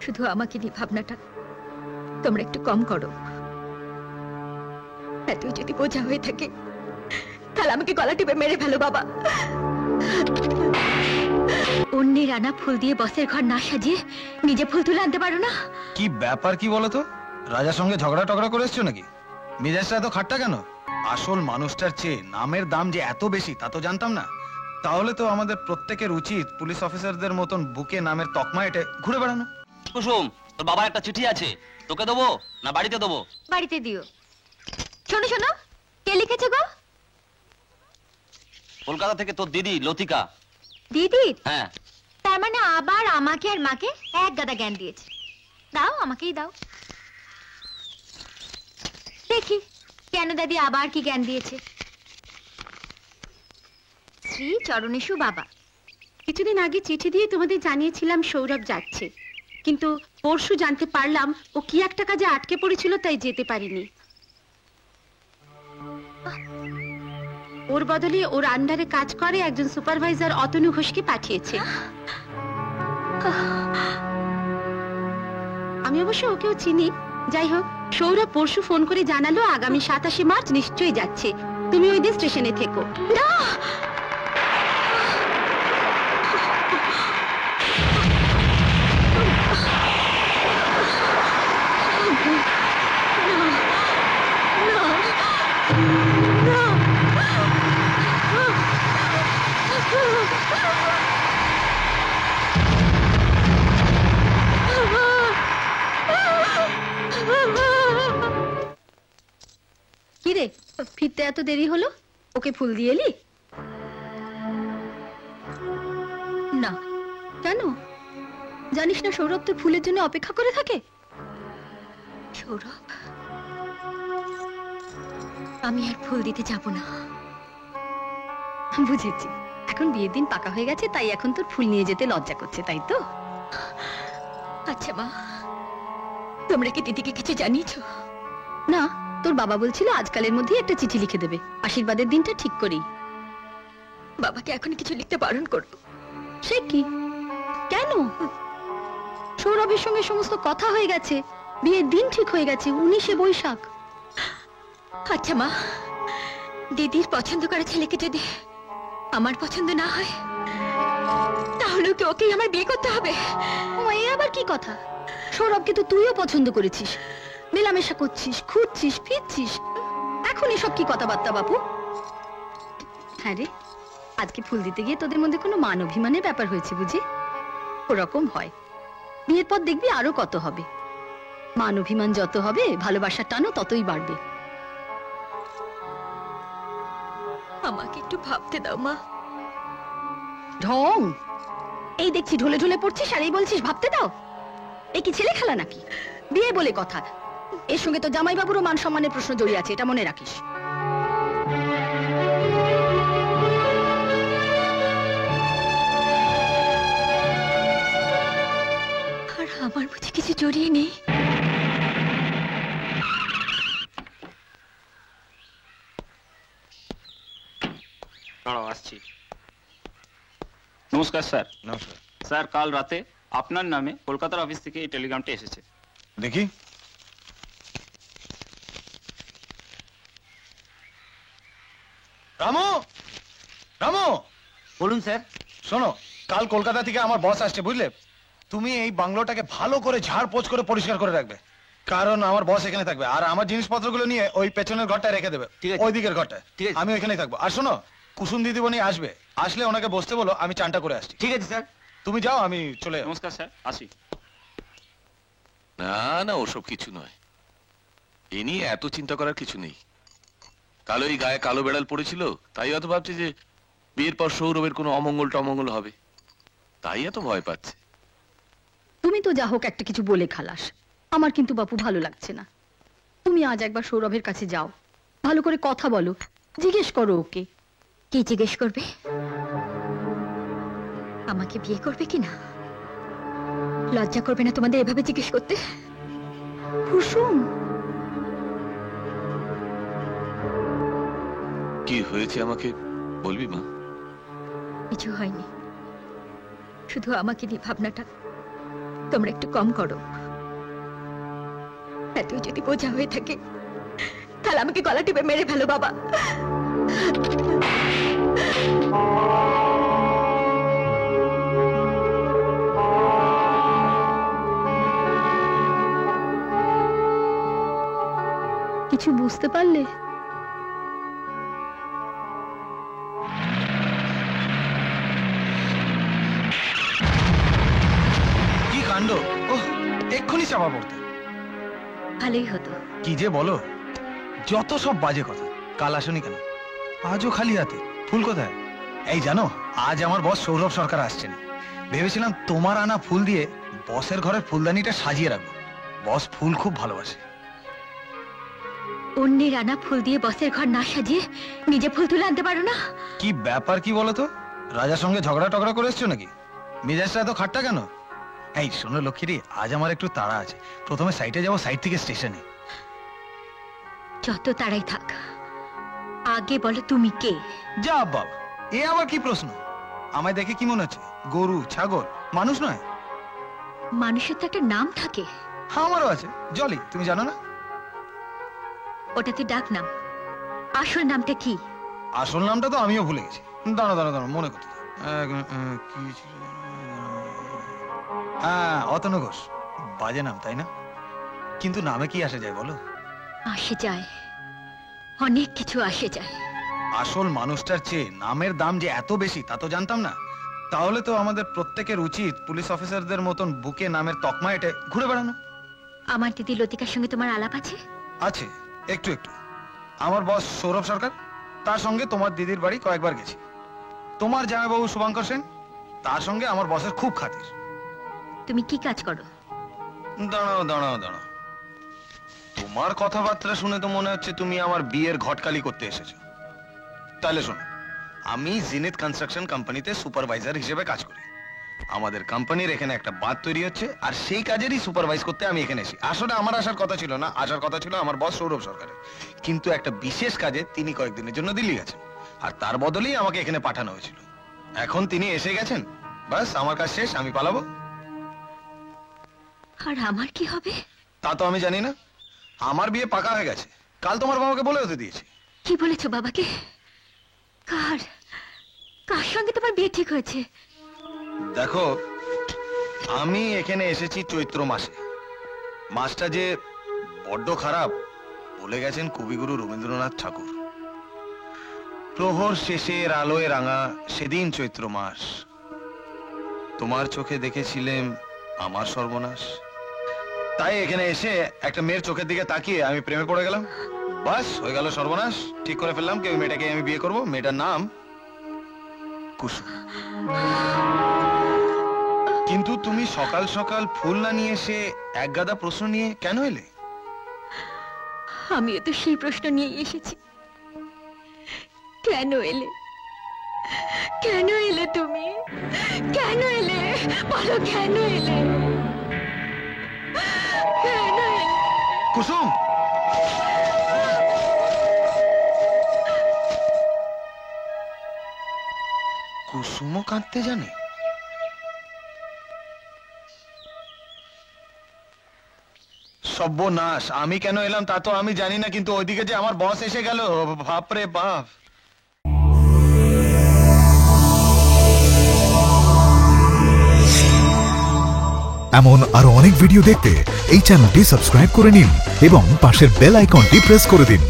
শুধু আমাকে নিয়ে ভাবনাটা তোমরা একটু কম করো। এতই যদি বোঝা হয়ে থাকে তাহলে আমাকে গলা টিপে মেরে ফেলো বাবা। অন্যের আনা ফুল দিয়ে বসের ঘর না সাজিয়ে নিজে ফুল তুলে আনতে পারো না? কি ব্যাপার কি বলতো? রাজার সঙ্গে ঝগড়া টগড়া করে এসছো নাকি? মেজাজটা এত খাট্টা কেন? আসল মানুষটার চেয়ে নামের দাম যে এত বেশি তা তো জানতাম না। তাহলে তো আমাদের প্রত্যেকের উচিত পুলিশ অফিসারদের মতন বুকে নামের তকমা এঁটে ঘুরে বেড়ানো। কুসুম, তোর বাবার একটা চিঠি আছে, তোকে দেবো না বাড়িতে দেবো? বাড়িতে দিও। শোনো শোনো, কে লিখেছে গো? কলকাতা থেকে তোর দিদি লতিকা। দিদি? হ্যাঁ। তার মানে আবার আমাকে আর মাকে এক গাদা জ্ঞান দিয়েছে। দাও, আমাকেই দাও দেখি কেন দাদি আবার কি জ্ঞান দিয়েছে। শ্রী চরণেশু বাবা। কিছুদিন আগে চিঠি দিয়ে তোমাদের জানিয়েছিলাম সৌরভ যাচ্ছে, কিন্তু পরশু জানতে পারলাম ও কি একটা কাজে আটকে পড়েছিল, তাই যেতে পারিনি। ওর বদলে ওর আন্ডারে কাজ করে একজন সুপারভাইজার অতনু ঘোষকে পাঠিয়েছে। আমি অবশ্য ওকেও চিনি। যাই হোক, সৌরভ পরশু ফোন করে জানালো আগামী 27 মার্চ নিশ্চয়ই যাচ্ছে। তুমি ওই দিন স্টেশনে থেকো। না, কিরে, ফিরতে এত দেরি হলো? ওকে ফুল দিয়ে এলি? না। কেন? জানিস না সৌরভ তোর ফুলের জন্য অপেক্ষা করে থাকে? সৌরভ, আমি আর ফুল দিতে যাব না। বুঝেছি, এখন বিয়ের দিন পাকা হয়ে গেছে, তাই এখন তোর ফুল নিয়ে যেতে লজ্জা করছে, তাই তো? আচ্ছা মা, তোমরা কি দিদিকে কিছু জানিয়েছো? না, তোর বাবা বলছিল আজকালের মধ্যেই একটা চিঠি লিখে দেবে, আশীর্বাদের দিনটা ঠিক করেই। বাবাকে এখন কিছু লিখতে বারণ করো। সে কি? কেন? সৌরভের সঙ্গে সমস্ত কথা হয়ে গেছে, বিয়ের দিন ঠিক হয়ে গেছে, 19শে বৈশাখ। আচ্ছা মা, দিদির পছন্দ করা ছেলেকে যদি আমার পছন্দ না হয় তাহলে কি ওকেই আমার বিয়ে করতে হবে? ও, এ আবার কি কথা? সৌরভকে তো তুইও পছন্দ করেছিস, মেলামেশা করছিস, খুঁজছিস, ফিরছিস, এখন এসব কি কথাবার্তা বাপু? হ্যাঁ রে, আজকে ফুল দিতে গিয়ে তোদের মধ্যে কোনো মান অভিমানের ব্যাপার হয়েছে বুঝি? ওরকম হয়, বিয়ের পর দেখবি আরো কত হবে। মান অভিমান যত হবে, ভালোবাসার টানও ততই বাড়বে। আমাকে একটু ভাবতে দাও মা। ঢং! এই দেখছি ঢলে ঢলে পড়ছিস আর এই বলছিস ভাবতে দাও। এ কি ছেলে খেলা নাকি? বিয়ে বলে কথা, এর সঙ্গে তো জামাইবাবুরও মান সম্মানের প্রশ্ন জড়িয়ে আছে, এটা মনে রাখিস। আর আমার বুঝি কিছু জড়িয়ে নেই? দাঁড়াও, আসছি। নমস্কার স্যার। নমস্কার। স্যার, কাল রাতে আপনার নামে কলকাতার অফিস থেকে এই টেলিগ্রামটা এসেছে। দেখি। রামু, রামু! বলুন স্যার। শোনো, কাল কলকাতা থেকে আমার বস আসছে, বুঝলে? তুমি এই বাংলোটাকে ভালো করে ঝাড়পোছ করে পরিষ্কার করে রাখবে, কারণ আমার বস এখানে থাকবে। আর আমার জিনিসপত্রগুলো নিয়ে ওই পেছনের ঘরটায় রেখে দেবে, ঠিক আছে। ওই দিকের ঘরটায়। ঠিক আছে। আমি ওইখানেই থাকবো। আর শোনো, কুসুম দিদিমণি আসবে, আসলে ওনাকে বসতে বলো, আমি চানটা করে আসছি। ঠিক আছে স্যার। তুমি যাও, আমি চলে যাবো। নমস্কার স্যার, আসি। না না, ওসব কিছু নয়, এ নিয়ে এত চিন্তা করার কিছু নেই। কালো এই গায়ে কালো বেড়াল পড়েছিল, তাই হয়তো ভাবছে যে বিয়ের পর সৌরভের কোনো অমঙ্গল টমঙ্গল হবে, তাই এত ভয় পাচ্ছে। তুমি তো যা হোক একটা কিছু বলে খালাস, আমার কিন্তু বাপু ভালো লাগছে না। তুমি আজ একবার সৌরভের কাছে যাও, ভালো করে কথা বলো, জিজ্ঞেস করো ওকে। কি জিজ্ঞেস করবে? আমাকে বিয়ে করবে কিনা? লজ্জা করবে না তোমাদের এভাবে জিজ্ঞেস করতে? কুসুম, কি হয়েছে আমাকে বলবি মা? কিছু হয়নি, শুধু আমাকে নিয়ে ভাবনাটা তোমরা একটু কম করো। এতই যদি বোঝা হয়ে থাকে তাহলে আমাকে গলা টিপে মেরে ফেলো বাবা। কিছু বুঝতে পারলে? কি কাণ্ড! ওহ, এক্ষুনি চাপা পড়তে। ভালোই হতো। কি যে বলো, যত সব বাজে কথা। কাল আসনি কেন? আজও খালি হাতে। ফুল কোথায়? এই জানো, আজ আমার বস সৌরভ সরকার আসছেন। ভেবেছিলাম তোমার আনা ফুল দিয়ে বসের ঘরের ফুলদানিটা সাজিয়ে রাখবো। বস ফুল খুব ভালোবাসে। অন্যের আনা ফুল দিয়ে বসের ঘর না সাজিয়ে নিজে ফুল তুলে আনতে পারো না? কি ব্যাপার কি বলো তো? রাজার সঙ্গে ঝগড়া টগড়া করে এসছো নাকি? মেজাজটা এত খাট্টা কেন? এই শোনো লক্ষ্মীরি, আজ আমার একটু তাড়া আছে। প্রথমে সাইটে যাবো, সাইট থেকে স্টেশনে। যত তাড়াই থাক, আগে বলো তুমি কে? যা বাবা, এ আবার কি প্রশ্ন? আমায় দেখে কি মনে হচ্ছে? গরু, ছাগল, মানুষ নয়? মানুষের তো একটা নাম থাকে। আমারও আছে, জলি। তুমি জানো না? ওটা তো ডাক নাম, আসল নামটা কি? আসল নামটা তো আমিও ভুলে গেছি। দাঁড়া দাঁড়া দাঁড়া, মনে করতে দাও। কি ছিল? হ্যাঁ, অতনু ঘোষ। বাজে নাম, তাই না? কিন্তু নামে কি আসে যায় বলো? আসে যায়, অনেক কিছু আসে যায়। আসল মানুষটার চেয়ে নামের দাম যে এত বেশি তা তো জানতাম না। তাহলে তো আমাদের প্রত্যেকের উচিত পুলিশ অফিসারদের মতন বুকে নামের তকমা এঁটে ঘুরে বেড়ানো। আমার দিদি লতিকার সঙ্গে তোমার আলাপ আছে? আছে, একটু একটু। আমার বস সৌরভ সরকার, তার সঙ্গে তোমার দিদির বাড়ি কয়েকবার গেছি। তোমার জামাইবাবু শুভঙ্কর সেন, তার সঙ্গে আমার বসের খুব খাতির। তুমি কি কাজ করো? দাঁড়াও দাঁড়াও দাঁড়াও, তোমার কথাবার্তা শুনে তো মনে হচ্ছে তুমি আমার বিয়ের ঘটকালি করতে এসেছো। তাহলে শোনো, আমি জিনিত কনস্ট্রাকশন কোম্পানিতে সুপারভাইজার হিসেবে কাজ করি। আমাদের কোম্পানির এখানে একটা বাঁধ তৈরি হচ্ছে, আর সেই কাজেরই সুপারভাইজ করতে আমি এখানে এসেছি। আসলে আমার আসার কথা ছিল না, আসার কথা ছিল আমার বস সৌরভ সরকারের। কিন্তু একটা বিশেষ কাজে তিনি কয়েকদিনের জন্য দিল্লি গেছেন, আর তার বদলেই আমাকে এখানে পাঠানো হয়েছিল। এখন তিনি এসে গেছেন, বাস আমার কাজ শেষ, আমি পালাবো। আর আমার কি হবে? তা তো আমি জানি না। আমার বিয়ে পাকা হয়ে গেছে, কাল তোমার বাবাকে বলে হতে দিয়েছি। কি বলেছো বাবাকে? কার কার সঙ্গে তোমার বিয়ে ঠিক হয়েছে? দেখো, আমি এখানে এসেছি চৈত্র মাসে। মাসটা যে বড্ড খারাপ বলে গেছেন কবিগুরু রবীন্দ্রনাথ ঠাকুর। প্রহর শেষের আলোয় রাঙা সেদিন চৈত্র মাস, তোমার চোখে দেখেছিলেম আমার সর্বনাশ। তাই এখানে এসে একটা মেয়ের চোখের দিকে তাকিয়ে আমি প্রেমে পড়ে গেলাম। বাস হয়ে গেল সর্বনাশ। ঠিক করে ফেললাম কি ওই মেয়েটাকে আমি বিয়ে করব। মেয়েটার নাম কুসুম। কিন্তু তুমি সকাল সকাল ফুল না নিয়ে এসে এক গাদা প্রশ্ন নিয়ে কেন এলে? আমিও তো সেই প্রশ্ন নিয়ে এসেছি। কেন এলে? কেন এলে তুমি? কেন এলে? বলো কেন এলে? কেন এলে? কুসুম, কুসুমও কাঁদতে জানে? সর্বনাশ, আমি কেন এলাম তা তো আমি জানি না, কিন্তু ওইদিকে যে আমার বস এসে গেল, বাপরে বাপ। এমন আরো অনেক ভিডিও দেখতে এই চ্যানেলটি সাবস্ক্রাইব করে নিন এবং পাশের বেল আইকনটি প্রেস করে দিন।